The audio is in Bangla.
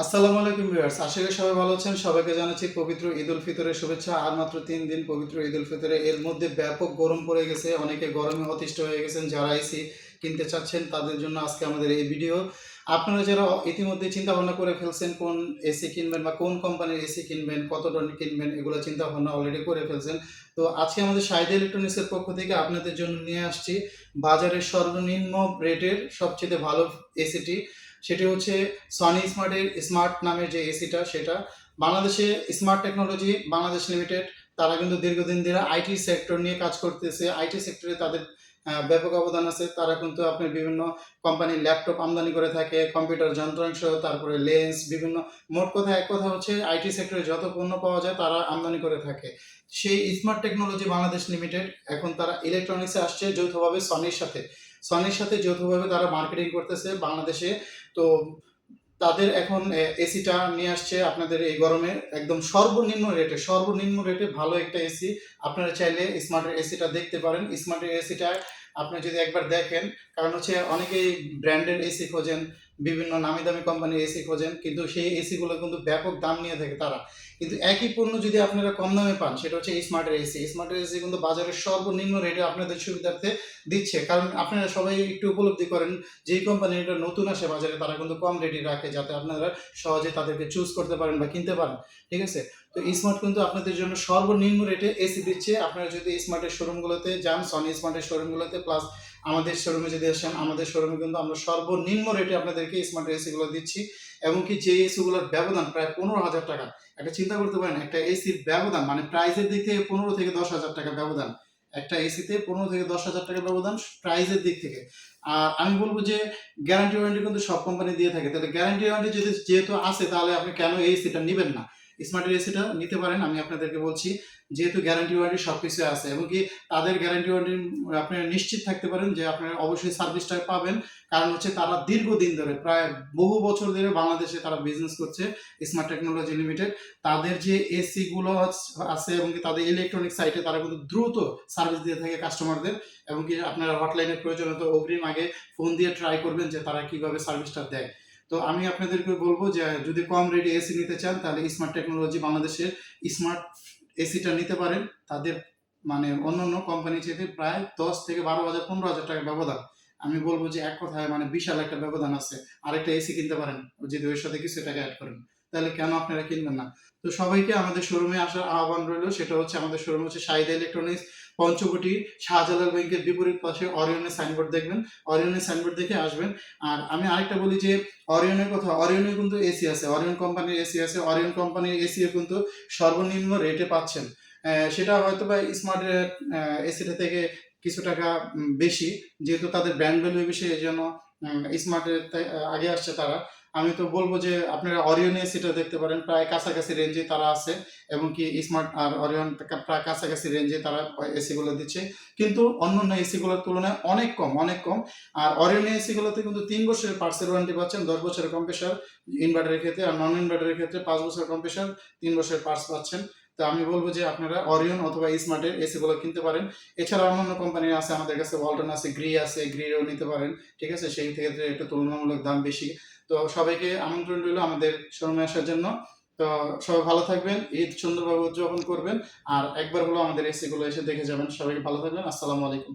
আসসালামু আলাইকুম ভিউয়ার্স, আশা করি সবাই ভালো আছেন। সবাইকে জানাচ্ছি পবিত্র ঈদ উল ফিতরের শুভেচ্ছা। আর মাত্র 3 দিন পবিত্র ঈদ উল ফিতরে। এর মধ্যে ব্যাপক গরম পড়ে গেছে, অনেকে গরমে অতিষ্ঠ হয়ে গেছেন। যারা এসি কিনতে চাচ্ছেন তাদের জন্য আজকে আমাদের এই ভিডিও। আপনারা যারা ইতিমধ্যে চিন্তা ভাবনা করে ফেলছেন কোন এসি কিনবেন বা কোন কোম্পানির এসি কিনবেন, কত টনের কিনবেন, এগুলো চিন্তা ভাবনা অলরেডি করে ফেলছেন। তো আজকে আমাদের শাহিদা ইলেকট্রনিক্সের পক্ষ থেকে আপনাদের জন্য নিয়ে আসছি বাজারের সর্বনিম্ন রেটের সবচেয়ে ভালো এসিটি। সেটি হচ্ছে সনি স্মার্টের স্মার্ট নামের যে এসিটা, সেটা বাংলাদেশে স্মার্ট টেকনোলজি বাংলাদেশ লিমিটেড। তারা কিন্তু দীর্ঘদিন ধরে আইটি সেক্টর নিয়ে কাজ করতেছে। আইটি সেক্টরে তাদের ব্যাপক অবদান আছে। তারা কিন্তু আপনার বিভিন্ন কোম্পানির ল্যাপটপ আমদানি করে থাকে, কম্পিউটার যন্ত্রাংশ, তারপরে লেন্স, বিভিন্ন, মোট কথা এক কথা হচ্ছে আইটি সেক্টরে যত পণ্য পাওয়া যায় তারা আমদানি করে থাকে। সেই স্মার্ট টেকনোলজি বাংলাদেশ লিমিটেড এখন তারা ইলেকট্রনিক্সে আসছে যৌথভাবে সনির সাথে যৌথভাবে তারা মার্কেটিং করতেছে বাংলাদেশে। তো তাদের এখন এসিটা নিয়ে আসছে আপনাদের এই গরমে একদম সর্বনিম্ন রেটে ভালো একটা এসি। আপনারা চাইলে স্মার্টের এসিটা দেখতে পারেন। স্মার্টের এসিটা আপনি যদি একবার দেখেন, কারণ হচ্ছে অনেকেই ব্র্যান্ডেড এসি খোঁজেন, বিভিন্ন নামি দামি কোম্পানির এসি খোঁজেন, কিন্তু সেই এসিগুলো কিন্তু ব্যাপক দাম নিয়ে থাকে তারা। কিন্তু একই পণ্য যদি আপনারা কম দামে পান, সেটা হচ্ছে স্মার্টের এসি কিন্তু বাজারের সর্বনিম্ন রেটে আপনাদের সুবিধার্থে দিচ্ছে। কারণ আপনারা সবাই একটু উপলব্ধি করেন, যেই কোম্পানিটা নতুন আসে বাজারে তারা কিন্তু কম রেটে রাখে, যাতে আপনারা সহজে তাদেরকে চুজ করতে পারেন বা কিনতে পারেন। ঠিক আছে? তো স্মার্ট কিন্তু আপনাদের জন্য সর্বনিম্ন রেটে এসি দিচ্ছে। আপনারা যদি স্মার্টের শোরুমগুলোতে যান, সনি স্মার্টের শোরুমগুলোতে, প্লাস আমাদের শোরুমে যদি আসেন, আমাদের শোরুমে কিন্তু আমরা সর্বনিম্ন রেটে আপনাদেরকে স্মার্টের এসিগুলো দিচ্ছি। এমনকি যে এসিগুলোর ব্যবধান প্রায় 15,000 টাকা। একটা চিন্তা করতে পারেন, একটা এসির ব্যবধান মানে প্রাইসের দিক থেকে 15 থেকে 10,000 টাকা ব্যবধান। একটা এসিতে 15 থেকে 10,000 টাকা ব্যবধান প্রাইসের দিক থেকে। আর আমি বলবো যে গ্যারান্টি ওয়ারেন্টি কিন্তু সব কোম্পানি দিয়ে থাকে। তাহলে গ্যারান্টি ওয়ারেন্টি যদি যেহেতু আছে, তাহলে আপনি কেন এই এসিটা নেবেন না? স্মার্টের এসিটা নিতে পারেন। আমি আপনাদেরকে বলছি, যেহেতু গ্যারান্টি ওয়ারেন্টি সব কিছু আছে, এবং কি তাদের গ্যারান্টি ওয়ারেন্টি আপনারা নিশ্চিত থাকতে পারেন যে আপনারা অবশ্যই সার্ভিসটা পাবেন। কারণ হচ্ছে তারা দীর্ঘদিন ধরে, প্রায় বহু বছর ধরে বাংলাদেশে তারা বিজনেস করছে, স্মার্ট টেকনোলজি লিমিটেড। তাদের যে এসি গুলো আছে এবং কি তাদের ইলেকট্রনিক সাইটে তারা কিন্তু দ্রুত সার্ভিস দিয়ে থাকে কাস্টমারদের। এবং কি আপনারা হটলাইনের প্রয়োজন হতো অগ্রিম আগে ফোন দিয়ে ট্রাই করবেন যে তারা কিভাবে সার্ভিসটা দেয়। তো আমি আপনাদেরকে বলবো যে যদি কম রেটে এসি নিতে চান, তাহলে স্মার্ট টেকনোলজি বাংলাদেশের স্মার্ট এসিটা নিতে পারেন। তাদের মানে অন্যান্য কোম্পানি থেকে প্রায় 10 থেকে 12,000 15,000 টাকা ব্যবধান। আমি বলবো যে এক কথায় মানে বিশাল একটা ব্যবধান আছে। আরেকটা এসি কিনতে পারেন যদি ওর সাথে কিছু টাকা অ্যাড করেন। তাহলে কেন আপনারা কিনবেন না? তো সবাইকে আমাদের শোরুমে আসার আহ্বান রইল। সেটা হচ্ছে আমাদের শোরুম হচ্ছে শাহিদা ইলেকট্রনিক্স, পঞ্চবটি, শাহজালাল ব্যাংকের বিপরীত পাশে অরিয়নের সাইনবোর্ড দেখবেন। অরিয়নের সাইনবোর্ড দেখে আসবেন। আর আমি আরেকটা বলি যে অরিয়নের কথা, অরিয়নের কিন্তু এসি আছে, অরিয়ন কোম্পানির এসি আছে। অরিয়ন কোম্পানির এসিও কিন্তু সর্বনিম্ন রেটে পাচ্ছেন। সেটা হয়তো বা স্মার্টের এসিটা থেকে কিছু টাকা বেশি, যেহেতু তাদের ব্র্যান্ড ভ্যালু বেশি, এই জন্য স্মার্টের আগে আসছে তারা। আমি তো বলবো যে আপনারা অরিয়ন এসিটা দেখতে পারেন, প্রায় কাছাকাছি রেঞ্জে তারা আছে। এবং কি স্মার্ট আর অরিয়ন প্রায় কাছাকাছি রেঞ্জে তারা এসিগুলো দিচ্ছে, কিন্তু অন্যান্য এসিগুলোর তুলনায় অনেক কম। আর অরিয়ন এসিগুলোতে কিন্তু 3 বছরের পার্টসের ওয়ারেন্টি পাচ্ছেন, 10 বছরের কম্প্রেসার ইনভার্টারের ক্ষেত্রে, আর নন ইনভার্টারের ক্ষেত্রে 5 বছরের কম্প্রেসার, 3 বছরের পার্টস পাচ্ছেন। তো আমি বলবো যে আপনারা অরিয়ন অথবা স্মার্টের এসিগুলো কিনতে পারেন। এছাড়া অন্যান্য কোম্পানি আছে আমাদের কাছে, ওয়ালটন আছে, গ্রিও নিতে পারেন। ঠিক আছে? সেই ক্ষেত্রে একটু তুলনামূলক দাম বেশি। তো সবাইকে আমন্ত্রণ রইল আমাদের শোরুমে আসার জন্য। তো সবাই ভালো থাকবেন, ঈদ সুন্দরভাবে উদযাপন করবেন। আর একবার হলো আমাদের এসিগুলো এসে দেখে যাবেন। সবাইকে ভালো থাকবেন। আসসালামু আলাইকুম।